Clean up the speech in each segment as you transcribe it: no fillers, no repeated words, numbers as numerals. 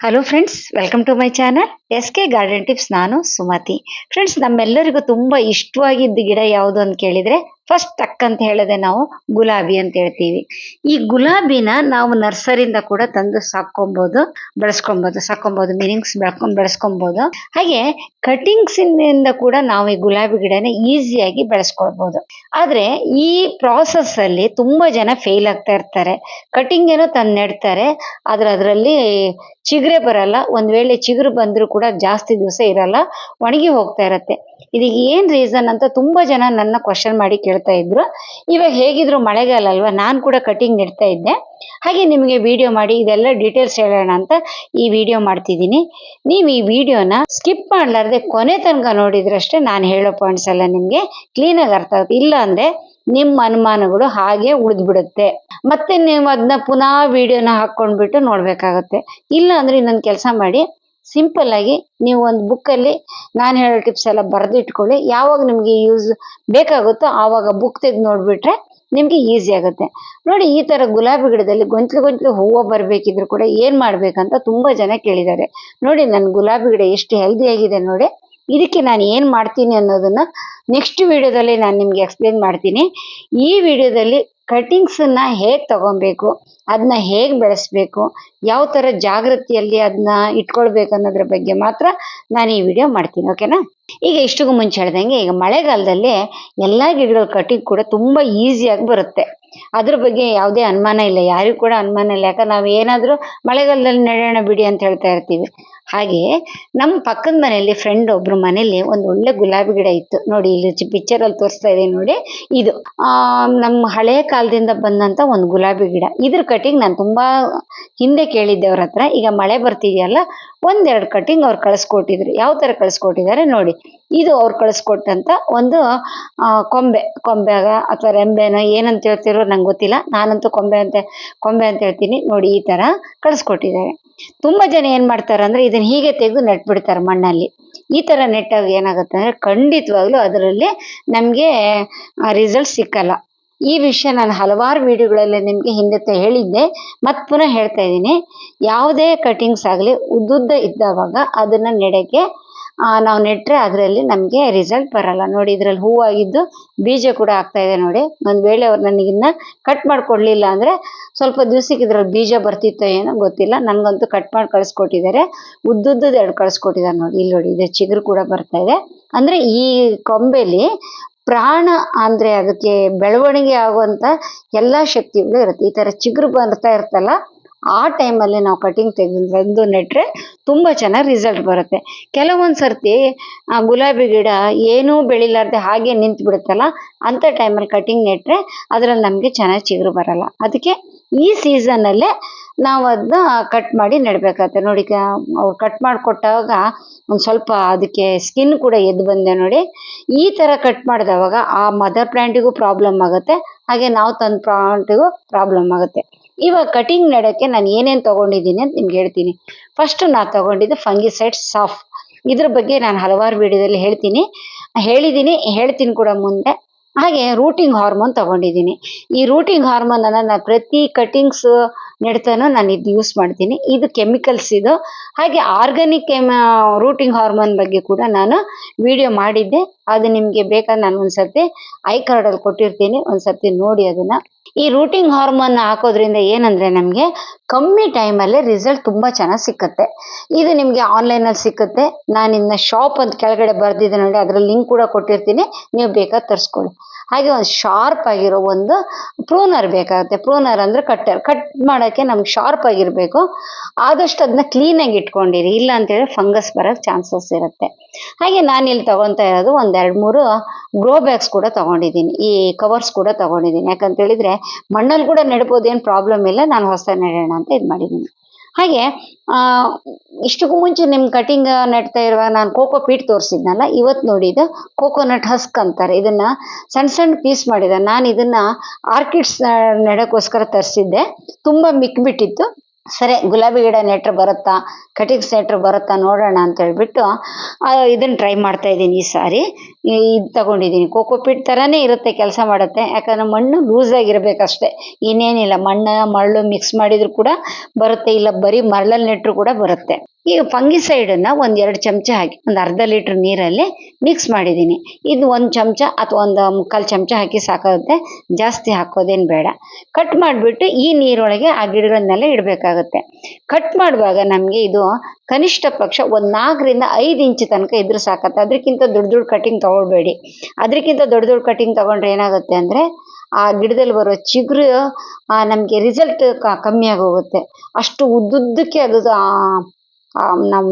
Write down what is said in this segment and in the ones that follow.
Hello friends, welcome to my channel S K garden tips. ನಾನು Sumathi. Friends, ನಮ್ಮೆಲ್ಲರಿಗೂ ತುಂಬಾ ಇಷ್ಟವಾಗಿದ್ದ ಗಿಡ ಯಾವುದು ಅಂತ ಕೇಳಿದ್ರೆ ಫಸ್ಟ್ ಟಕ್ ಅಂತ ಹೇಳದೆ ನಾವು ಗುಲಾಬಿ ಅಂತ ಹೇಳ್ತೀವಿ. ಈ ಗುಲಾಬಿನ ನಾವು ನರ್ಸರಿಯಿಂದ ಕೂಡ ತಂದು ಸಾಕೊಬಹುದು ಮೀನಿಂಗ್ಸ್ ಬೆಳೆಸ್ಕೊಬಹುದು. ಹಾಗೆ ಕಟಿಂಗ್ಸ್ ಇಂದ ಕೂಡ ನಾವು ಈ ಗುಲಾಬಿ ಗಿಡನ ಈಸಿಯಾಗಿ ಬೆಳೆಸ್ಕೊಳ್ಬಹುದು. ಆದ್ರೆ ಈ ಪ್ರಾಸೆಸ್ ಅಲ್ಲಿ ತುಂಬಾ ಜನ ಫೇಲ್ ಆಗ್ತಾ ಇರ್ತಾರೆ. ಕಟಿಂಗ್ ಏನೋ ತಂದು ನೆಡ್ತಾರೆ, ಆದ್ರೆ ಅದರಲ್ಲಿ ಚಿಗುರೆ ಬರಲ್ಲ. ಒಂದ್ ವೇಳೆ ಚಿಗುರು ಬಂದ್ರೂ ಕೂಡ ಜಾಸ್ತಿ ದಿವಸ ಇರಲ್ಲ, ಒಣಗಿ ಹೋಗ್ತಾ ಇರತ್ತೆ. ಇದಕ್ಕೆ ಏನ್ ರೀಸನ್ ಅಂತ ತುಂಬಾ ಜನ ನನ್ನ ಕ್ವಶನ್ ಮಾಡಿ ಕೇಳ್ತಾ ಇದ್ರು. ಇವಾಗ ಹೇಗಿದ್ರು ಮಳೆಗಾಲ ಅಲ್ವಾ, ನಾನ್ ಕೂಡ ಕಟಿಂಗ್ ನೆಡ್ತಾ ಇದ್ದೆ. ಹಾಗೆ ನಿಮಗೆ ವಿಡಿಯೋ ಮಾಡಿ ಇದೆಲ್ಲ ಡೀಟೇಲ್ಸ್ ಹೇಳೋಣ ಅಂತ ಈ ವಿಡಿಯೋ ಮಾಡ್ತಿದ್ದೀನಿ. ನೀವು ಈ ವಿಡಿಯೋನ ಸ್ಕಿಪ್ ಮಾಡ್ಲಾರ್ದೆ ಕೊನೆ ತನಕ ನೋಡಿದ್ರಷ್ಟೇ ನಾನು ಹೇಳೋ ಪಾಯಿಂಟ್ಸ್ ಎಲ್ಲ ನಿಮ್ಗೆ ಕ್ಲೀನ್ ಆಗಿ ಅರ್ಥ ಆಗುತ್ತೆ. ಇಲ್ಲ ಅಂದ್ರೆ ನಿಮ್ಮ ಅನುಮಾನಗಳು ಹಾಗೆ ಉಳಿದ್ಬಿಡುತ್ತೆ. ಮತ್ತೆ ನೀವು ಅದನ್ನ ಪುನಃ ವಿಡಿಯೋನ ಹಾಕೊಂಡ್ಬಿಟ್ಟು ನೋಡ್ಬೇಕಾಗತ್ತೆ. ಇಲ್ಲ ಅಂದ್ರೆ ಇನ್ನೊಂದು ಕೆಲಸ ಮಾಡಿ, ಸಿಂಪಲ್ ಆಗಿ ನೀವು ಒಂದು ಬುಕ್ಕಲ್ಲಿ ನಾನು ಹೇಳೋ ಟಿಪ್ಸ್ ಎಲ್ಲ ಬರೆದು ಇಟ್ಕೊಳ್ಳಿ. ಯಾವಾಗ ನಿಮ್ಗೆ ಯೂಸ್ ಬೇಕಾಗುತ್ತೋ ಆವಾಗ ಬುಕ್ ತೆಗೆದು ನೋಡ್ಬಿಟ್ರೆ ನಿಮ್ಗೆ ಈಸಿ ಆಗುತ್ತೆ. ನೋಡಿ, ಈ ತರ ಗುಲಾಬಿ ಗಿಡದಲ್ಲಿ ಗೊಂಚಲು ಹೂವು ಬರ್ಬೇಕಿದ್ರು ಕೂಡ ಏನ್ ಮಾಡ್ಬೇಕಂತ ತುಂಬಾ ಜನ ಕೇಳಿದ್ದಾರೆ. ನೋಡಿ, ನನ್ನ ಗುಲಾಬಿ ಗಿಡ ಎಷ್ಟು ಹೆಲ್ದಿ ಆಗಿದೆ ನೋಡಿ. ಇದಕ್ಕೆ ನಾನು ಏನ್ ಮಾಡ್ತೀನಿ ಅನ್ನೋದನ್ನ ನೆಕ್ಸ್ಟ್ ವಿಡಿಯೋದಲ್ಲಿ ನಾನು ನಿಮ್ಗೆ ಎಕ್ಸ್ಪ್ಲೇನ್ ಮಾಡ್ತೀನಿ. ಈ ವಿಡಿಯೋದಲ್ಲಿ ಕಟಿಂಗ್ಸ್ ನ ಹೇಗ್ ತಗೊಬೇಕು, ಅದನ್ನ ಹೇಗ್ ಬೆಳೆಸ್ಬೇಕು, ಯಾವ ತರ ಜಾಗೃತಿಯಲ್ಲಿ ಅದನ್ನ ಇಟ್ಕೊಳ್ಬೇಕು ಅನ್ನೋದ್ರ ಬಗ್ಗೆ ಮಾತ್ರ ನಾನು ಈ ವಿಡಿಯೋ ಮಾಡ್ತೀನಿ. ಓಕೆನಾ? ಈಗ ಇಷ್ಟಿಗೂ ಮುಂಚೆ ಹೇಳ್ದಂಗೆ, ಈಗ ಮಳೆಗಾಲದಲ್ಲಿ ಎಲ್ಲಾ ಗಿಡಗಳ ಕಟಿಂಗ್ ಕೂಡ ತುಂಬಾ ಈಸಿಯಾಗಿ ಬರುತ್ತೆ. ಅದ್ರ ಬಗ್ಗೆ ಯಾವುದೇ ಅನುಮಾನ ಇಲ್ಲ, ಯಾರಿಗೂ ಕೂಡ ಅನುಮಾನ ಇಲ್ಲ. ಯಾಕಂದ್ರೆ ನಾವು ಏನಾದ್ರೂ ಮಳೆಗಾಲದಲ್ಲಿ ನೆಡೋಣ ಬಿಡಿ ಅಂತ ಹೇಳ್ತಾ ಇರ್ತೀವಿ. ಹಾಗೆ ನಮ್ಮ ಪಕ್ಕದ ಮನೆಯಲ್ಲಿ ಫ್ರೆಂಡ್ ಒಬ್ರು ಮನೇಲಿ ಒಂದು ಒಳ್ಳೆ ಗುಲಾಬಿ ಗಿಡ ಇತ್ತು. ನೋಡಿ, ಇಲ್ಲಿ ಪಿಕ್ಚರ್ ಅಲ್ಲಿ ತೋರಿಸ್ತಾ ಇದೆ ನೋಡಿ. ಇದು ನಮ್ಮ ಹಳೆ ಕಾಲದಿಂದ ಬಂದಂತ ಒಂದು ಗುಲಾಬಿ ಗಿಡ. ಇದ್ರ ಕಟಿಂಗ್ ನಾನು ತುಂಬಾ ಹಿಂದೆ ಕೇಳಿದ್ದೆ ಅವ್ರ ಹತ್ರ. ಈಗ ಮಳೆ ಬರ್ತಿದೆಯಲ್ಲ, ಒಂದೆರಡು ಕಟಿಂಗ್ ಅವ್ರು ಕಳಿಸ್ಕೊಟ್ಟಿದ್ರು. ಯಾವ ತರ ಕಳಿಸ್ಕೊಟ್ಟಿದ್ದಾರೆ ನೋಡಿ. ಇದು ಅವ್ರು ಕಳಿಸ್ಕೊಟ್ಟಂತ ಒಂದು ಕೊಂಬೆಗ ಅಥವಾ ರೆಂಬೆನೋ ಏನಂತ ಹೇಳ್ತಿರೋ ನಂಗೆ ಗೊತ್ತಿಲ್ಲ. ನಾನಂತೂ ಕೊಂಬೆ ಅಂತ ಹೇಳ್ತೀನಿ. ನೋಡಿ, ಈ ತರ ಕಳಿಸ್ಕೊಟ್ಟಿದ್ದಾರೆ. ತುಂಬಾ ಜನ ಏನ್ ಮಾಡ್ತಾರೆ ಅಂದ್ರೆ ಇದನ್ನ ಹೀಗೆ ತೆಗೆದು ನೆಟ್ಬಿಡ್ತಾರೆ ಮಣ್ಣಲ್ಲಿ. ಈ ತರ ನೆಟ್ಟಾಗ ಏನಾಗುತ್ತೆ ಅಂದ್ರೆ ಖಂಡಿತವಾಗ್ಲೂ ಅದರಲ್ಲಿ ನಮ್ಗೆ ರಿಸಲ್ಟ್ ಸಿಕ್ಕಲ್ಲ. ಈ ವಿಷಯ ನಾನು ಹಲವಾರು ವಿಡಿಯೋಗಳಲ್ಲಿ ನಿಮ್ಗೆ ಹಿಂದೆ ಹೇಳಿದ್ದೆ, ಮತ್ ಪುನಃ ಹೇಳ್ತಾ ಇದ್ದೀನಿ. ಯಾವುದೇ ಕಟಿಂಗ್ಸ್ ಆಗಲಿ ಉದ್ದುದ್ದ ಇದ್ದಾವಾಗ ಅದನ್ನ ನೆಡಕ್ಕೆ ನಾವು ನೆಟ್ರೆ ಅದರಲ್ಲಿ ನಮ್ಗೆ ರಿಸಲ್ಟ್ ಬರಲ್ಲ. ನೋಡಿ, ಇದ್ರಲ್ಲಿ ಹೂವಾಗಿದ್ದು ಬೀಜ ಕೂಡ ಆಗ್ತಾ ಇದೆ ನೋಡಿ. ಒಂದ್ ವೇಳೆ ಅವ್ರು ನನಗಿನ್ನ ಕಟ್ ಮಾಡ್ಕೊಡ್ಲಿಲ್ಲ ಅಂದ್ರೆ ಸ್ವಲ್ಪ ದಿವ್ಸಕ್ಕೆ ಇದ್ರಲ್ಲಿ ಬೀಜ ಬರ್ತಿತ್ತೋ ಏನೋ ಗೊತ್ತಿಲ್ಲ. ನನ್ಗಂತೂ ಕಟ್ ಮಾಡಿ ಕಳಿಸ್ಕೊಟ್ಟಿದ್ದಾರೆ. ಉದ್ದುದ್ದದ ಎರಡು ಕಳಿಸ್ಕೊಟ್ಟಿದ್ದಾರೆ ನೋಡಿ. ಇಲ್ಲಿ ನೋಡಿ, ಇದು ಚಿಗುರು ಕೂಡ ಬರ್ತಾ ಇದೆ. ಅಂದ್ರೆ ಈ ಕೊಂಬೆಲಿ ಪ್ರಾಣ ಅಂದ್ರೆ ಅದಕ್ಕೆ ಬೆಳವಣಿಗೆ ಆಗುವಂತ ಎಲ್ಲಾ ಶಕ್ತಿಗಳು ಇರುತ್ತೆ. ಈ ತರ ಚಿಗುರು ಬರ್ತಾ ಇರ್ತಲ್ಲ, ಆ ಟೈಮಲ್ಲಿ ನಾವು ಕಟಿಂಗ್ ತೆಗೆದು ನೆಟ್ರೆ ತುಂಬಾ ಚೆನ್ನಾಗಿ ರಿಸಲ್ಟ್ ಬರುತ್ತೆ. ಕೆಲವೊಂದ್ ಸರ್ತಿ ಗುಲಾಬಿ ಗಿಡ ಏನೂ ಬೆಳಿಲಾರ್ದೆ ಹಾಗೆ ನಿಂತು ಬಿಡುತ್ತಲ್ಲ, ಅಂತ ಟೈಮಲ್ಲಿ ಕಟಿಂಗ್ ನೆಟ್ರೆ ಅದ್ರಲ್ಲಿ ನಮ್ಗೆ ಚೆನ್ನಾಗಿ ಚಿಗುರು ಬರಲ್ಲ. ಅದಕ್ಕೆ ಈ ಸೀಸನ್ ಅಲ್ಲೇ ನಾವು ಅದನ್ನ ಕಟ್ ಮಾಡಿ ನೆಡ್ಬೇಕಾಗತ್ತೆ. ನೋಡಿ, ಅವ್ರು ಕಟ್ ಮಾಡಿಕೊಟ್ಟಾಗ ಒಂದ್ ಸ್ವಲ್ಪ ಅದಕ್ಕೆ ಸ್ಕಿನ್ ಕೂಡ ಎದ್ದು ಬಂದೆ ನೋಡಿ. ಈ ತರ ಕಟ್ ಮಾಡಿದವಾಗ ಆ ಮದರ್ ಪ್ಲಾಂಟಿಗೂ ಪ್ರಾಬ್ಲಮ್ ಆಗುತ್ತೆ, ಹಾಗೆ ನಾವು ತಂದ ಪ್ಲಾಂಟಿಗೂ ಪ್ರಾಬ್ಲಮ್ ಆಗುತ್ತೆ. ಇವಾಗ ಕಟಿಂಗ್ ನೆಡಕ್ಕೆ ನಾನು ಏನೇನ್ ತಗೊಂಡಿದ್ದೀನಿ ಅಂತ ನಿಮ್ಗೆ ಹೇಳ್ತೀನಿ. ಫಸ್ಟ್ ನಾನು ತಗೊಂಡಿದ್ದು ಫಂಗಿಸೈಡ್ ಸಾಫ್. ಇದ್ರ ಬಗ್ಗೆ ನಾನು ಹಲವಾರು ವಿಡಿಯೋದಲ್ಲಿ ಹೇಳ್ತೀನಿ ಕೂಡ ಮುಂದೆ. ಹಾಗೆ ರೂಟಿಂಗ್ ಹಾರ್ಮೋನ್ ತಗೊಂಡಿದ್ದೀನಿ. ಈ ರೂಟಿಂಗ್ ಹಾರ್ಮೋನ್ ಅನ್ನ ನಾನು ಪ್ರತಿ ಕಟಿಂಗ್ಸ್ ನೆಡ್ತಾನು ನಾನು ಇದು ಯೂಸ್ ಮಾಡ್ತೀನಿ. ಇದು ಕೆಮಿಕಲ್ಸ್ ಇದು. ಹಾಗೆ ಆರ್ಗಾನಿಕ್ ರೂಟಿಂಗ್ ಹಾರ್ಮೋನ್ ಬಗ್ಗೆ ಕೂಡ ನಾನು ವಿಡಿಯೋ ಮಾಡಿದ್ದೆ. ಅದು ನಿಮ್ಗೆ ಬೇಕಾದ್ರೆ ನಾನು ಒಂದ್ಸರ್ತಿ ಐ ಕಾರ್ಡ್ ಅಲ್ಲಿ ಕೊಟ್ಟಿರ್ತೀನಿ, ಒಂದ್ಸರ್ತಿ ನೋಡಿ ಅದನ್ನ. ಈ ರೂಟಿಂಗ್ ಹಾರ್ಮೋನ್ ಹಾಕೋದ್ರಿಂದ ಏನಂದ್ರೆ ನಮ್ಗೆ ಕಮ್ಮಿ ಟೈಮಲ್ಲಿ ರಿಸಲ್ಟ್ ತುಂಬಾ ಚೆನ್ನಾಗಿ ಸಿಕ್ಕತ್ತೆ. ಇದು ನಿಮ್ಗೆ ಆನ್ಲೈನ್ ಅಲ್ಲಿ ಸಿಕ್ಕತ್ತೆ. ನಾನು ಇನ್ನ ಶಾಪ್ ಅಂತ ಕೆಳಗಡೆ ಬರ್ದಿದೆ ನೋಡಿ, ಅದ್ರ ಲಿಂಕ್ ಕೂಡ ಕೊಟ್ಟಿರ್ತೀನಿ, ನೀವು ಬೇಕಾದ್ರೆ ತರಿಸ್ಕೊಳ್ಳಿ. ಹಾಗೆ ಒಂದು ಶಾರ್ಪ್ ಆಗಿರೋ ಒಂದು ಪ್ರೂನರ್ ಬೇಕಾಗುತ್ತೆ. ಪ್ರೂನರ್ ಅಂದ್ರೆ ಕಟ್ ಮಾಡಕ್ಕೆ ನಮ್ಗೆ ಶಾರ್ಪ್ ಆಗಿರ್ಬೇಕು. ಆದಷ್ಟು ಅದನ್ನ ಕ್ಲೀನ್ ಆಗಿ ಇಟ್ಕೊಂಡಿರಿ, ಇಲ್ಲ ಅಂತ ಹೇಳಿ ಫಂಗಸ್ ಬರಕ್ ಚಾನ್ಸಸ್ ಇರುತ್ತೆ. ಹಾಗೆ ನಾನು ಇಲ್ಲಿ ತಗೊಂತಾ ಇರೋದು ಒಂದ್ 2-3 ಗ್ರೋ ಬ್ಯಾಗ್ಸ್ ಕೂಡ ತಗೊಂಡಿದ್ದೀನಿ. ಈ ಕವರ್ಸ್ ಕೂಡ ತಗೊಂಡಿದ್ದೀನಿ. ಯಾಕಂತ ಹೇಳಿದ್ರೆ ಮಣ್ಣಲ್ಲಿ ಕೂಡ ನೆಡ್ಬೋದು, ಏನ್ ಪ್ರಾಬ್ಲಮ್ ಇಲ್ಲ. ನಾನು ಹೊಸ ನೆಡೋಣ ಅಂತ ಇದು ಮಾಡಿದ್ದೀನಿ. ಹಾಗೆ ಇಷ್ಟಕ್ಕೂ ಮುಂಚೆ ನಿಮ್ ಕಟಿಂಗ್ ನೆಡ್ತಾ ಇರುವಾಗ ನಾನು ಕೋಕೋ ಪೀಟ್ ತೋರಿಸಿದ್ನಲ್ಲ, ಇವತ್ತು ನೋಡಿ ಇದು ಕೋಕೋನಟ್ ಹಸ್ಕ್ ಅಂತಾರೆ. ಇದನ್ನ ಸಣ್ಣ ಸಣ್ಣ ಪೀಸ್ ಮಾಡಿದ. ನಾನು ಇದನ್ನ ಆರ್ಕಿಡ್ಸ್ ನೆಡಕ್ಕೋಸ್ಕರ ತರಿಸಿದ್ದೆ. ತುಂಬಾ ಮಿಕ್ಬಿಟ್ಟಿತ್ತು. ಸರಿ ಗುಲಾಬಿ ಗಿಡ ನೆಟ್ರೆ ಬರುತ್ತಾ, ಕಟಿಂಗ್ಸ್ ನೆಟ್ರೆ ಬರುತ್ತಾ ನೋಡೋಣ ಅಂತ ಹೇಳ್ಬಿಟ್ಟು ಇದನ್ನು ಟ್ರೈ ಮಾಡ್ತಾ ಇದ್ದೀನಿ ಈ ಸಾರಿ. ಇದು ತಗೊಂಡಿದ್ದೀನಿ. ಕೋಕೋಪೀಟ್ ಥರನೇ ಇರುತ್ತೆ, ಕೆಲಸ ಮಾಡುತ್ತೆ. ಯಾಕಂದರೆ ಮಣ್ಣು ಲೂಸಾಗಿರ್ಬೇಕಷ್ಟೇ, ಇನ್ನೇನಿಲ್ಲ. ಮರಳು ಮಿಕ್ಸ್ ಮಾಡಿದರೂ ಕೂಡ ಬರುತ್ತೆ, ಇಲ್ಲ ಬರೀ ಮರಳಲ್ಲಿ ನೆಟ್ಟರು ಕೂಡ ಬರುತ್ತೆ. ಈಗ ಫಂಗಿಸೈಡನ್ನು ಒಂದು 2 ಚಮಚ ಹಾಕಿ ಒಂದು ಅರ್ಧ ಲೀಟ್ರ್ ನೀರಲ್ಲಿ ಮಿಕ್ಸ್ ಮಾಡಿದ್ದೀನಿ. ಇದು 1 ಚಮಚ ಅಥವಾ ಒಂದು ಮುಕ್ಕಾಲು ಚಮಚ ಹಾಕಿ ಸಾಕಾಗುತ್ತೆ, ಜಾಸ್ತಿ ಹಾಕೋದೇನು ಬೇಡ. ಕಟ್ ಮಾಡಿಬಿಟ್ಟು ಈ ನೀರೊಳಗೆ ಆ ಗಿಡಗಳನ್ನೆಲ್ಲ ಇಡಬೇಕಾಗುತ್ತೆ. ಕಟ್ ಮಾಡುವಾಗ ನಮಗೆ ಇದು ಕನಿಷ್ಠ ಪಕ್ಷ ಒಂದು 4ರಿಂದ 5 ಇಂಚು ತನಕ ಇದ್ರೂ ಸಾಕತ್ತೆ. ಅದಕ್ಕಿಂತ ದೊಡ್ಡ ದೊಡ್ಡ ಕಟಿಂಗ್ ತೊಗೊಳ್ಬೇಡಿ. ಅದಕ್ಕಿಂತ ದೊಡ್ಡ ದೊಡ್ಡ ಕಟಿಂಗ್ ತೊಗೊಂಡ್ರೆ ಏನಾಗುತ್ತೆ ಅಂದರೆ ಆ ಗಿಡದಲ್ಲಿ ಬರೋ ಚಿಗುರು ನಮಗೆ ರಿಸಲ್ಟ್ ಕಮ್ಮಿ ಆಗೋಗುತ್ತೆ. ಅಷ್ಟು ಉದ್ದುದ್ದಕ್ಕೆ ಅದು ನಾವು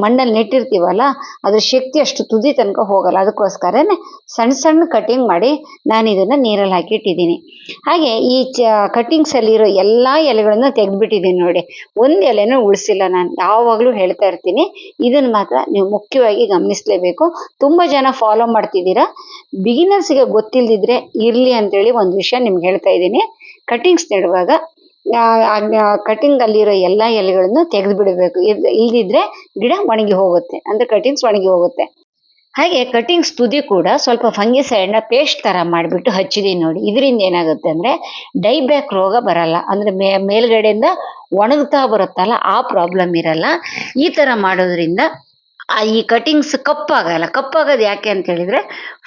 ಮಣ್ಣಲ್ಲಿ ನೆಟ್ಟಿರ್ತೀವಲ್ಲ, ಅದ್ರ ಶಕ್ತಿ ಅಷ್ಟು ತುದಿ ತನಕ ಹೋಗಲ್ಲ. ಅದಕ್ಕೋಸ್ಕರನೇ ಸಣ್ಣ ಸಣ್ಣ ಕಟಿಂಗ್ ಮಾಡಿ ನಾನು ಇದನ್ನು ನೀರಲ್ಲಿ ಹಾಕಿಟ್ಟಿದ್ದೀನಿ. ಹಾಗೆ ಈ ಕಟಿಂಗ್ಸಲ್ಲಿರೋ ಎಲ್ಲ ಎಲೆಗಳನ್ನು ತೆಗೆದುಬಿಟ್ಟಿದ್ದೀನಿ ನೋಡಿ. ಒಂದು ಎಲೆನೂ ಉಳಿಸಿಲ್ಲ. ನಾನು ಯಾವಾಗಲೂ ಹೇಳ್ತಾ ಇರ್ತೀನಿ, ಇದನ್ನು ಮಾತ್ರ ನೀವು ಮುಖ್ಯವಾಗಿ ಗಮನಿಸಲೇಬೇಕು. ತುಂಬ ಜನ ಫಾಲೋ ಮಾಡ್ತಿದ್ದೀರಾ. ಬಿಗಿನರ್ಸ್ಗೆ ಗೊತ್ತಿಲ್ಲದಿದ್ರೆ ಇರಲಿ ಅಂತೇಳಿ ಒಂದು ವಿಷಯ ನಿಮ್ಗೆ ಹೇಳ್ತಾ ಇದ್ದೀನಿ. ಕಟಿಂಗ್ಸ್ ನೆಡುವಾಗ ಕಟಿಂಗ್ ಅಲ್ಲಿರೋ ಎಲ್ಲ ಎಲೆಗಳನ್ನು ತೆಗೆದು ಬಿಡಬೇಕು. ಇಲ್ದಿದ್ರೆ ಗಿಡ ಒಣಗಿ ಹೋಗುತ್ತೆ, ಅಂದ್ರೆ ಕಟಿಂಗ್ಸ್ ಒಣಗಿ ಹೋಗುತ್ತೆ. ಹಾಗೆ ಕಟಿಂಗ್ಸ್ ತುದಿ ಕೂಡ ಸ್ವಲ್ಪ ಫಂಗಿಸೈಡ್ನ ಪೇಸ್ಟ್ ಥರ ಮಾಡಿಬಿಟ್ಟು ಹಚ್ಚಿದೀನಿ ನೋಡಿ. ಇದರಿಂದ ಏನಾಗುತ್ತೆ ಅಂದರೆ ಡೈಬ್ಯಾಕ್ ರೋಗ ಬರಲ್ಲ. ಅಂದರೆ ಮೇಲ್ಗಡೆಯಿಂದ ಒಣಗ್ತಾ ಬರುತ್ತಲ್ಲ, ಆ ಪ್ರಾಬ್ಲಮ್ ಇರಲ್ಲ. ಈ ಥರ ಮಾಡೋದ್ರಿಂದ ಈ ಕಟಿಂಗ್ಸ್ ಕಪ್ಪಾಗಲ್ಲ. ಕಪ್ಪಾಗೋದು ಯಾಕೆ ಅಂತ ಹೇಳಿದ್ರೆ,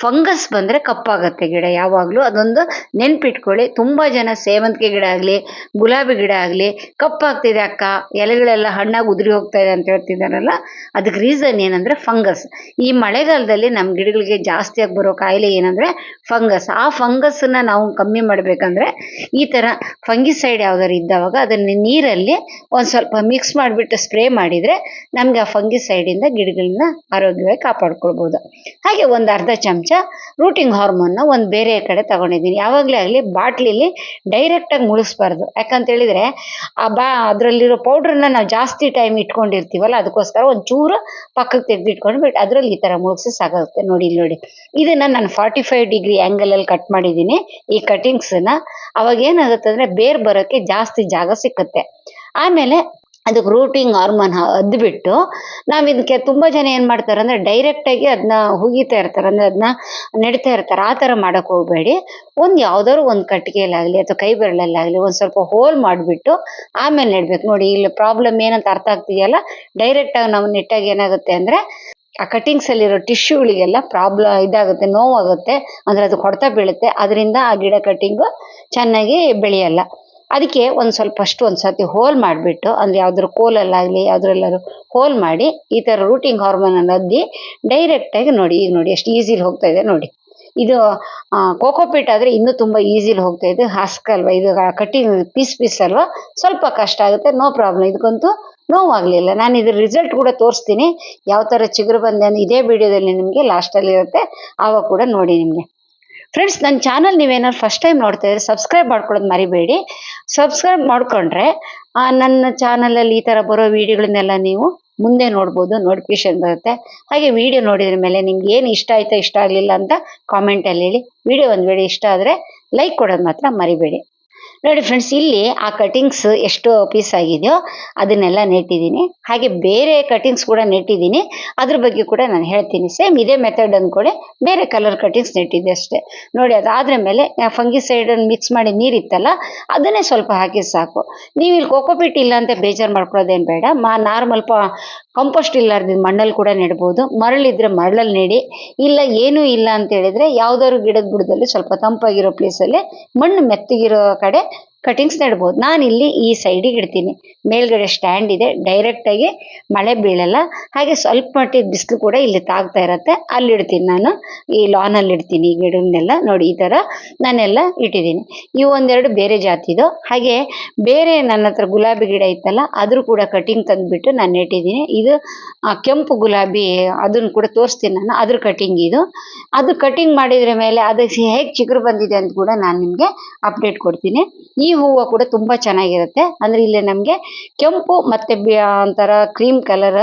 ಫಂಗಸ್ ಬಂದರೆ ಕಪ್ಪಾಗತ್ತೆ ಗಿಡ ಯಾವಾಗಲೂ. ಅದೊಂದು ನೆನ್ಪಿಟ್ಕೊಳ್ಳಿ. ತುಂಬ ಜನ ಸೇವಂತಿಗೆ ಗಿಡ ಆಗಲಿ, ಗುಲಾಬಿ ಗಿಡ ಆಗಲಿ ಕಪ್ಪಾಗ್ತಿದೆ ಅಕ್ಕ, ಎಲೆಗಳೆಲ್ಲ ಹಣ್ಣಾಗಿ ಉದುರಿ ಹೋಗ್ತಾ ಇದೆ ಅಂತ ಹೇಳ್ತಿದ್ದಾರಲ್ಲ, ಅದಕ್ಕೆ ರೀಸನ್ ಏನಂದರೆ ಫಂಗಸ್. ಈ ಮಳೆಗಾಲದಲ್ಲಿ ನಮ್ಮ ಗಿಡಗಳಿಗೆ ಜಾಸ್ತಿಯಾಗಿ ಬರೋ ಕಾಯಿಲೆ ಏನಂದರೆ ಫಂಗಸ್. ಆ ಫಂಗಸ್ಸನ್ನು ನಾವು ಕಮ್ಮಿ ಮಾಡಬೇಕಂದ್ರೆ ಈ ಥರ ಫಂಗಿಸೈಡ್ ಯಾವ್ದಾರು ಇದ್ದಾವಾಗ ಅದನ್ನು ನೀರಲ್ಲಿ ಒಂದು ಸ್ವಲ್ಪ ಮಿಕ್ಸ್ ಮಾಡಿಬಿಟ್ಟು ಸ್ಪ್ರೇ ಮಾಡಿದರೆ ನಮಗೆ ಆ ಫಂಗಿಸೈಡಿಂದ ಗಿಡಗಳನ್ನ ಆರೋಗ್ಯವಾಗಿ ಕಾಪಾಡ್ಕೊಳ್ಬೋದು. ಹಾಗೆ ಒಂದು ಅರ್ಧ ಚಮಚ ರೂಟಿಂಗ್ ಹಾರ್ಮೋನ್ನ ಒಂದು ಬೇರೆ ಕಡೆ ತಗೊಂಡಿದ್ದೀನಿ. ಯಾವಾಗಲೇ ಆಗಲಿ ಬಾಟ್ಲಿಲಿ ಡೈರೆಕ್ಟಾಗಿ ಮುಳುಗಿಸ್ಬಾರ್ದು. ಯಾಕಂತ ಹೇಳಿದರೆ ಅದರಲ್ಲಿರೋ ಪೌಡ್ರನ್ನ ನಾವು ಜಾಸ್ತಿ ಟೈಮ್ ಇಟ್ಕೊಂಡಿರ್ತೀವಲ್ಲ, ಅದಕ್ಕೋಸ್ಕರ ಒಂಚೂರು ಪಕ್ಕಕ್ಕೆ ತೆಗೆದಿಟ್ಕೊಂಡ್ಬಿಟ್ಟು ಅದರಲ್ಲಿ ಈ ಥರ ಮುಳುಗಿಸಿ ಸಾಕಾಗುತ್ತೆ. ನೋಡಿ ಇಲ್ಲಿ ನೋಡಿ, ಇದನ್ನು ನಾನು 45 ಡಿಗ್ರಿ ಆ್ಯಂಗಲಲ್ಲಿ ಕಟ್ ಮಾಡಿದ್ದೀನಿ ಈ ಕಟಿಂಗ್ಸನ್ನು. ಅವಾಗ ಏನಾಗುತ್ತೆ ಅಂದರೆ ಬೇರೆ ಬರೋಕ್ಕೆ ಜಾಸ್ತಿ ಜಾಗ ಸಿಕ್ಕತ್ತೆ. ಆಮೇಲೆ ಅದಕ್ಕೆ ರೂಟಿಂಗ್ ಹಾರ್ಮೋನ್ ಅದ್ಬಿಟ್ಟು ನಾವು ಇದಕ್ಕೆ ತುಂಬ ಜನ ಏನು ಮಾಡ್ತಾರೆ ಅಂದರೆ ಡೈರೆಕ್ಟಾಗಿ ಅದನ್ನ ಹುಗಿತಾ ಇರ್ತಾರೆ, ಅಂದರೆ ಅದನ್ನ ನೆಡ್ತಾ ಇರ್ತಾರೆ. ಆ ಥರ ಮಾಡೋಕ್ಕೆ ಹೋಗಬೇಡಿ. ಯಾವುದಾದ್ರು ಒಂದು ಕಟ್ಟಿಗೆಯಲ್ಲಾಗಲಿ ಅಥವಾ ಕೈ ಬೆರಳಲ್ಲಾಗಲಿ ಒಂದು ಸ್ವಲ್ಪ ಹೋಲ್ ಮಾಡಿಬಿಟ್ಟು ಆಮೇಲೆ ನೆಡ್ಬೇಕು. ನೋಡಿ ಇಲ್ಲಿ ಪ್ರಾಬ್ಲಮ್ ಏನಂತ ಅರ್ಥ ಆಗ್ತಿದೆಯಲ್ಲ. ಡೈರೆಕ್ಟಾಗಿ ನಾವು ನೆಟ್ಟಾಗಿ ಏನಾಗುತ್ತೆ ಅಂದರೆ ಆ ಕಟಿಂಗ್ಸಲ್ಲಿರೋ ಟಿಶ್ಯೂಗಳಿಗೆಲ್ಲ ಇದಾಗುತ್ತೆ, ನೋವಾಗುತ್ತೆ, ಅಂದರೆ ಅದು ಹೊಡೆತ ಬೀಳುತ್ತೆ. ಅದರಿಂದ ಆ ಗಿಡ ಕಟಿಂಗು ಚೆನ್ನಾಗಿ ಬೆಳೆಯಲ್ಲ. ಅದಕ್ಕೆ ಒಂದು ಸತಿ ಹೋಲ್ ಮಾಡಿಬಿಟ್ಟು, ಅಂದರೆ ಯಾವ್ದಾದ್ರು ಕೋಲಲ್ಲಾಗಲಿ ಯಾವುದ್ರಲ್ಲಾದ್ರು ಹೋಲ್ ಮಾಡಿ ಈ ಥರ ರೂಟಿಂಗ್ ಹಾರ್ಮೋನನ್ನು ಅದ್ದಿ ಡೈರೆಕ್ಟಾಗಿ ನೋಡಿ. ಈಗ ನೋಡಿ ಎಷ್ಟು ಈಸಿಲಿ ಹೋಗ್ತಾ ಇದೆ ನೋಡಿ. ಇದು ಕೋಕೋಪೀಟ್ ಆದರೆ ಇನ್ನೂ ತುಂಬ ಈಸಿಲಿ ಹೋಗ್ತಾ ಇದೆ. ಹಾಸ್ಕ ಅಲ್ವಾ ಇದು, ಕಟಿಂಗ್ ಪೀಸ್ ಅಲ್ವಾ, ಸ್ವಲ್ಪ ಕಷ್ಟ ಆಗುತ್ತೆ. ನೋ ಪ್ರಾಬ್ಲಮ್, ಇದಕ್ಕಂತೂ ನೋವಾಗಲಿಲ್ಲ. ನಾನು ಇದ್ರ ರಿಸಲ್ಟ್ ಕೂಡ ತೋರಿಸ್ತೀನಿ, ಯಾವ ಥರ ಚಿಗುರು ಬಂದೆ ಅಂತ. ಇದೇ ವಿಡಿಯೋದಲ್ಲಿ ನಿಮಗೆ ಲಾಸ್ಟಲ್ಲಿ ಇರುತ್ತೆ, ಆವಾಗ ಕೂಡ ನೋಡಿ ನಿಮಗೆ. ಫ್ರೆಂಡ್ಸ್, ನನ್ನ ಚಾನಲ್ ನೀವೇನಾದ್ರು ಫಸ್ಟ್ ಟೈಮ್ ನೋಡ್ತಾ ಇದ್ರೆ ಸಬ್ಸ್ಕ್ರೈಬ್ ಮಾಡ್ಕೊಳ್ಳೋದು ಮರಿಬೇಡಿ. ಸಬ್ಸ್ಕ್ರೈಬ್ ಮಾಡ್ಕೊಂಡ್ರೆ ನನ್ನ ಚಾನಲಲ್ಲಿ ಈ ಥರ ಬರೋ ವಿಡಿಯೋಗಳನ್ನೆಲ್ಲ ನೀವು ಮುಂದೆ ನೋಡ್ಬೋದು, ನೋಟಿಫಿಕೇಶನ್ ಬರುತ್ತೆ. ಹಾಗೆ ವಿಡಿಯೋ ನೋಡಿದ್ರ ಮೇಲೆ ನಿಮ್ಗೆ ಏನು ಇಷ್ಟ ಆಯ್ತಾ ಇಷ್ಟ ಆಗಲಿಲ್ಲ ಅಂತ ಕಾಮೆಂಟಲ್ಲಿ ಹೇಳಿ. ವಿಡಿಯೋ ಒಂದು ವೇಳೆ ಇಷ್ಟ ಆದರೆ ಲೈಕ್ ಕೊಡೋದು ಮಾತ್ರ ಮರಿಬೇಡಿ. ನೋಡಿ ಫ್ರೆಂಡ್ಸ್, ಇಲ್ಲಿ ಆ ಕಟಿಂಗ್ಸ್ ಎಷ್ಟು ಪೀಸ್ ಆಗಿದೆಯೋ ಅದನ್ನೆಲ್ಲ ನೆಟ್ಟಿದ್ದೀನಿ. ಹಾಗೆ ಬೇರೆ ಕಟಿಂಗ್ಸ್ ಕೂಡ ನೆಟ್ಟಿದ್ದೀನಿ, ಅದ್ರ ಬಗ್ಗೆ ಕೂಡ ನಾನು ಹೇಳ್ತೀನಿ. ಸೇಮ್ ಇದೇ ಮೆಥಡ್ ಅಂದ್ಕೊಳ್ಳಿ, ಬೇರೆ ಕಲರ್ ಕಟಿಂಗ್ಸ್ ನೆಟ್ಟಿದ್ದೆ ಅಷ್ಟೇ. ನೋಡಿ, ಅದಾದ್ರ ಮೇಲೆ ಫಂಗಿಸೈಡನ್ನು ಮಿಕ್ಸ್ ಮಾಡಿ ನೀರಿತ್ತಲ್ಲ ಅದನ್ನೇ ಸ್ವಲ್ಪ ಹಾಕಿ ಸಾಕು. ನೀವು ಇಲ್ಲಿ ಕೋಕೋಪೀಟ್ ಇಲ್ಲ ಅಂತ ಬೇಜಾರು ಮಾಡ್ಕೊಳ್ಳೋದೇನು ಬೇಡ. ನಾರ್ಮಲ್ ಕಂಪೋಸ್ಟ್ ಇಲ್ಲಾರ್ದು ಮಣ್ಣಲ್ಲಿ ಕೂಡ ನೆಡ್ಬೋದು. ಮರಳಿದ್ರೆ ಮರಳಲ್ಲಿ ನೆಡಿ. ಇಲ್ಲ ಏನೂ ಇಲ್ಲ ಅಂತ ಹೇಳಿದ್ರೆ ಯಾವ್ದಾದ್ರು ಗಿಡದ ಬುಡದಲ್ಲಿ ಸ್ವಲ್ಪ ತಂಪಾಗಿರೋ ಪ್ಲೇಸಲ್ಲಿ ಮಣ್ಣು ಮೆತ್ತಗಿರೋ ಕಡೆ ಕಟಿಂಗ್ಸ್ ನೆಡ್ಬೋದು. ನಾನಿಲ್ಲಿ ಈ ಸೈಡಿಗೆ ಇಡ್ತೀನಿ. ಮೇಲ್ಗಡೆ ಸ್ಟ್ಯಾಂಡ್ ಇದೆ, ಡೈರೆಕ್ಟಾಗಿ ಮಳೆ ಬೀಳಲ್ಲ. ಹಾಗೆ ಸ್ವಲ್ಪ ಮಟ್ಟಿಗೆ ಬಿಸಿಲು ಕೂಡ ಇಲ್ಲಿ ತಾಗ್ತಾ ಇರತ್ತೆ, ಅಲ್ಲಿ ಇಡ್ತೀನಿ. ನಾನು ಈ ಲಾನಲ್ಲಿ ಇಡ್ತೀನಿ ಈ ಗಿಡನ್ನೆಲ್ಲ. ನೋಡಿ ಈ ಥರ ನಾನೆಲ್ಲ ಇಟ್ಟಿದ್ದೀನಿ. ಇವು ಒಂದೆರಡು ಬೇರೆ ಜಾತಿದು. ಹಾಗೆ ಬೇರೆ ನನ್ನ ಹತ್ರ ಗುಲಾಬಿ ಗಿಡ ಇತ್ತಲ್ಲ, ಅದ್ರ ಕೂಡ ಕಟಿಂಗ್ ತಂದುಬಿಟ್ಟು ನಾನು ನೆಟ್ಟಿದ್ದೀನಿ. ಇದು ಕೆಂಪು ಗುಲಾಬಿ, ಅದನ್ನು ಕೂಡ ತೋರಿಸ್ತೀನಿ ನಾನು, ಅದ್ರ ಕಟಿಂಗ್ ಇದು. ಅದು ಕಟಿಂಗ್ ಮಾಡಿದ್ರ ಮೇಲೆ ಅದಕ್ಕೆ ಹೇಗೆ ಚಿಗುರು ಬಂದಿದೆ ಅಂತ ಕೂಡ ನಾನು ನಿಮಗೆ ಅಪ್ಡೇಟ್ ಕೊಡ್ತೀನಿ. ಈ ಹೂವು ಕೂಡ ತುಂಬ ಚೆನ್ನಾಗಿರುತ್ತೆ. ಅಂದರೆ ಇಲ್ಲಿ ನಮಗೆ ಕೆಂಪು ಮತ್ತು ಒಂಥರ ಕ್ರೀಮ್ ಕಲರ್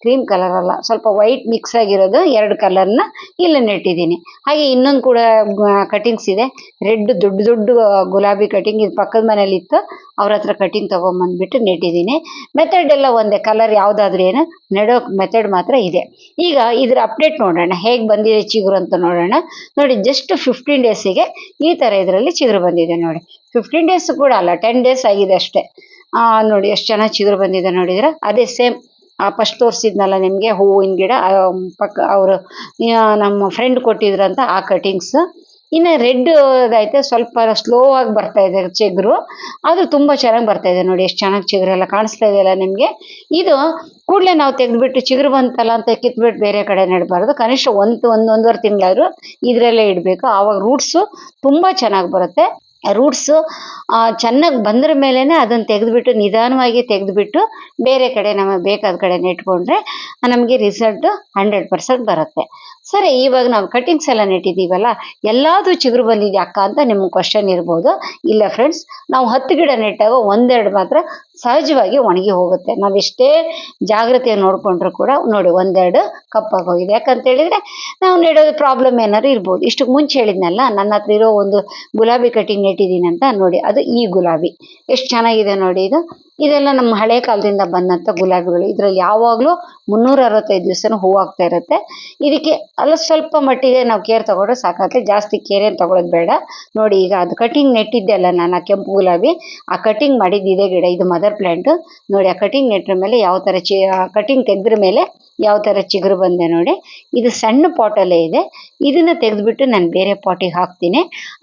ಕ್ರೀಮ್ ಕಲರ್ ಅಲ್ಲ, ಸ್ವಲ್ಪ ವೈಟ್ ಮಿಕ್ಸ್ ಆಗಿರೋದು 2 ಕಲರ್ನ ಇಲ್ಲಿ ನೆಟ್ಟಿದ್ದೀನಿ. ಹಾಗೆ ಇನ್ನೊಂದು ಕೂಡ ಕಟಿಂಗ್ಸ್ ಇದೆ, ರೆಡ್ ದೊಡ್ಡ ದೊಡ್ಡ ಗುಲಾಬಿ ಕಟಿಂಗ್. ಇದು ಪಕ್ಕದ ಮನೇಲಿ ಇತ್ತು, ಅವ್ರ ಹತ್ರ ಕಟಿಂಗ್ ತಗೊಂಬಂದ್ಬಿಟ್ಟು ನೆಟ್ಟಿದ್ದೀನಿ. ಮೆಥಡ್ ಎಲ್ಲ ಒಂದೇ, ಕಲರ್ ಯಾವುದಾದ್ರೂ ಏನು, ನೆಡೋ ಮೆಥಡ್ ಮಾತ್ರ ಇದೆ. ಈಗ ಇದ್ರ ಅಪ್ಡೇಟ್ ನೋಡೋಣ, ಹೇಗೆ ಬಂದಿದೆ ಚಿಗುರು ಅಂತ ನೋಡೋಣ. ನೋಡಿ, ಜಸ್ಟ್ 15 ಡೇಸಿಗೆ ಈ ಥರ ಇದರಲ್ಲಿ ಚಿಗುರು ಬಂದಿದೆ ನೋಡಿ. 15 ಡೇಸ್ ಕೂಡ ಅಲ್ಲ, 10 ಡೇಸ್ ಆಗಿದೆ ಅಷ್ಟೇ. ನೋಡಿ ಎಷ್ಟು ಚೆನ್ನಾಗಿ ಚಿಗುರು ಬಂದಿದೆ ನೋಡಿದ್ರೆ. ಅದೇ ಸೇಮ್ ಫಸ್ಟ್ ತೋರಿಸಿದ್ನಲ್ಲ ನಿಮಗೆ ಹೂವಿನ ಗಿಡ, ಪಕ್ಕ ಅವರು ನಮ್ಮ ಫ್ರೆಂಡ್ ಕೊಟ್ಟಿದ್ರಂತ ಆ ಕಟಿಂಗ್ಸ್. ಇನ್ನು ರೆಡ್ ಇದೈತೆ, ಸ್ವಲ್ಪ ಸ್ಲೋ ಆಗಿ ಬರ್ತಾ ಇದೆ ಚಿಗುರು, ಆದ್ರೂ ತುಂಬಾ ಚೆನ್ನಾಗಿ ಬರ್ತಾ ಇದೆ ನೋಡಿ. ಎಷ್ಟು ಚೆನ್ನಾಗಿ ಚಿಗುರೆಲ್ಲ ಕಾಣಿಸ್ತಾ ಇದೆಯಲ್ಲ ನಿಮಗೆ. ಇದು ಕೂಡಲೇ ನಾವು ತೆಗೆದ್ಬಿಟ್ಟು ಚಿಗುರು ಬಂತಲ್ಲ ಅಂತ ಕಿತ್ಬಿಟ್ಟು ಬೇರೆ ಕಡೆ ನೆಡಬಾರ್ದು. ಕನಿಷ್ಠ ಒಂದೂವರೆ ತಿಂಗಳಾದ್ರೂ ಇದ್ರಲ್ಲೇ ಇಡಬೇಕು. ಆವಾಗ ರೂಟ್ಸು ತುಂಬಾ ಚೆನ್ನಾಗಿ ಬರುತ್ತೆ. ರೂಟ್ಸು ಚೆನ್ನಾಗಿ ಬಂದ್ರ ಮೇಲೇನೆ ಅದನ್ನು ತೆಗೆದುಬಿಟ್ಟು, ನಿಧಾನವಾಗಿ ತೆಗೆದುಬಿಟ್ಟು ಬೇರೆ ಕಡೆ ನಮಗೆ ಬೇಕಾದ ಕಡೆ ನೆಟ್ಕೊಂಡ್ರೆ ನಮಗೆ ರಿಸಲ್ಟ್ 100% ಬರುತ್ತೆ. ಸರಿ, ಇವಾಗ ನಾವು ಕಟಿಂಗ್ಸ್ ಎಲ್ಲ ನೆಟ್ಟಿದ್ದೀವಲ್ಲ, ಎಲ್ಲಾದ್ರೂ ಚಿಗುರು ಬಂದಿದ್ಯಾ ಅಕ್ಕ ಅಂತ ನಿಮ್ಗೆ ಕ್ವಶನ್ ಇರ್ಬೋದು. ಇಲ್ಲ ಫ್ರೆಂಡ್ಸ್, ನಾವು 10 ಗಿಡ ನೆಟ್ಟಾಗ 1-2 ಮಾತ್ರ ಸಹಜವಾಗಿ ಒಣಗಿ ಹೋಗುತ್ತೆ. ನಾವು ಎಷ್ಟೇ ಜಾಗ್ರತೆಯನ್ನು ನೋಡ್ಕೊಂಡ್ರು ಕೂಡ ನೋಡಿ 1-2 ಕಪ್ಪಾಗಿ ಹೋಗಿದೆ. ಯಾಕಂತ ಹೇಳಿದ್ರೆ ನಾವು ನೆಡೋದು ಪ್ರಾಬ್ಲಮ್ ಏನಾದ್ರು ಇರ್ಬೋದು. ಇಷ್ಟಕ್ಕೆ ಮುಂಚೆ ಹೇಳಿದ್ನಲ್ಲ, ನನ್ನ ಹತ್ರ ಇರೋ ಒಂದು ಗುಲಾಬಿ ಕಟಿಂಗ್ ನೆಟ್ಟಿದ್ದೀನಿ ಅಂತ ನೋಡಿ, ಅದು ಈ ಗುಲಾಬಿ ಎಷ್ಟು ಚೆನ್ನಾಗಿದೆ ನೋಡಿ. ಇದೆಲ್ಲ ನಮ್ಮ ಹಳೆ ಕಾಲದಿಂದ ಬಂದಂಥ ಗುಲಾಬಿಗಳು. ಇದರಲ್ಲಿ ಯಾವಾಗಲೂ 365 ದಿವಸನೂ ಹೂವಾಗ್ತಾ ಇರುತ್ತೆ. ಇದಕ್ಕೆ ಅಲ್ಲ ಸ್ವಲ್ಪ ಮಟ್ಟಿಗೆ ನಾವು ಕೇರ್ ತಗೊಂಡ್ರೆ ಸಾಕಾಗುತ್ತೆ, ಜಾಸ್ತಿ ಕೇರ್ ಏನು ತಗೊಳ್ಳೋದು ಬೇಡ. ನೋಡಿ, ಈಗ ಅದು ಕಟಿಂಗ್ ನೆಟ್ಟಿದ್ದೆ ಅಲ್ಲ ನಾನು, ಆ ಕೆಂಪು ಗುಲಾಬಿ, ಆ ಕಟಿಂಗ್ ಮಾಡಿದ್ದು ಇದೇ ಗಿಡ, ಇದು ಮದರ್ ಪ್ಲ್ಯಾಂಟ್ ನೋಡಿ. ಆ ಕಟಿಂಗ್ ನೆಟ್ರ ಮೇಲೆ ಯಾವ ಥರ ಕಟಿಂಗ್ ತೆಗೆದ್ರ ಮೇಲೆ ಯಾವ ಥರ ಚಿಗುರು ಬಂದೆ ನೋಡಿ. ಇದು ಸಣ್ಣ ಪಾಟಲ್ಲೇ ಇದೆ, ಇದನ್ನು ತೆಗೆದುಬಿಟ್ಟು ನಾನು ಬೇರೆ ಪಾಟಿಗೆ ಹಾಕ್ತೀನಿ.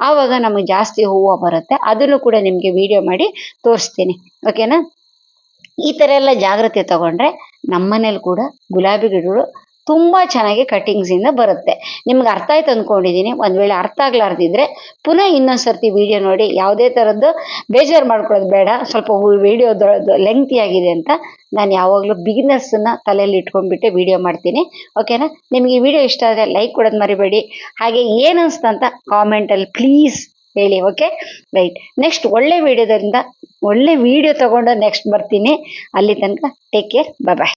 ಆವಾಗ ನಮಗೆ ಜಾಸ್ತಿ ಹೂವು ಬರುತ್ತೆ. ಅದನ್ನು ಕೂಡ ನಿಮಗೆ ವಿಡಿಯೋ ಮಾಡಿ ತೋರಿಸ್ತೀನಿ, ಓಕೆನಾ. ಈ ಥರ ಎಲ್ಲ ಜಾಗ್ರತೆ ತಗೊಂಡ್ರೆ ನಮ್ಮನೇಲಿ ಕೂಡ ಗುಲಾಬಿ ಗಿಡಗಳು ತುಂಬ ಚೆನ್ನಾಗಿ ಕಟಿಂಗ್ಸಿಂದ ಬರುತ್ತೆ. ನಿಮ್ಗೆ ಅರ್ಥ ಆಯ್ತು ಅಂದ್ಕೊಂಡಿದ್ದೀನಿ. ಒಂದು ವೇಳೆ ಅರ್ಥ ಆಗ್ಲಾರ್ದಿದ್ರೆ ಪುನಃ ಇನ್ನೊಂದು ಸರ್ತಿ ವಿಡಿಯೋ ನೋಡಿ. ಯಾವುದೇ ಥರದ್ದು ಬೇಜಾರು ಮಾಡ್ಕೊಳ್ಳೋದು ಬೇಡ. ಸ್ವಲ್ಪ ವಿಡಿಯೋ ಲೆಂಗ್ತಿ ಆಗಿದೆ ಅಂತ ನಾನು ಯಾವಾಗಲೂ ಬಿಗಿನರ್ಸನ್ನ ತಲೆಯಲ್ಲಿ ಇಟ್ಕೊಂಡ್ಬಿಟ್ಟು ವಿಡಿಯೋ ಮಾಡ್ತೀನಿ, ಓಕೆನಾ. ನಿಮಗೆ ಈ ವಿಡಿಯೋ ಇಷ್ಟ ಆದರೆ ಲೈಕ್ ಕೊಡೋದು ಮರಿಬೇಡಿ. ಹಾಗೆ ಏನು ಅನಿಸ್ತಂತ ಕಾಮೆಂಟಲ್ಲಿ ಪ್ಲೀಸ್ ಹೇಳಿ, ಓಕೆ. ರೈಟ್, ನೆಕ್ಸ್ಟ್ ಒಳ್ಳೆ ವಿಡಿಯೋದಿಂದ ಒಳ್ಳೆ ವಿಡಿಯೋ ತಗೊಂಡು ನೆಕ್ಸ್ಟ್ ಬರ್ತೀನಿ. ಅಲ್ಲಿ ತನಕ ಟೇಕ್ ಕೇರ್, ಬಾಯ್.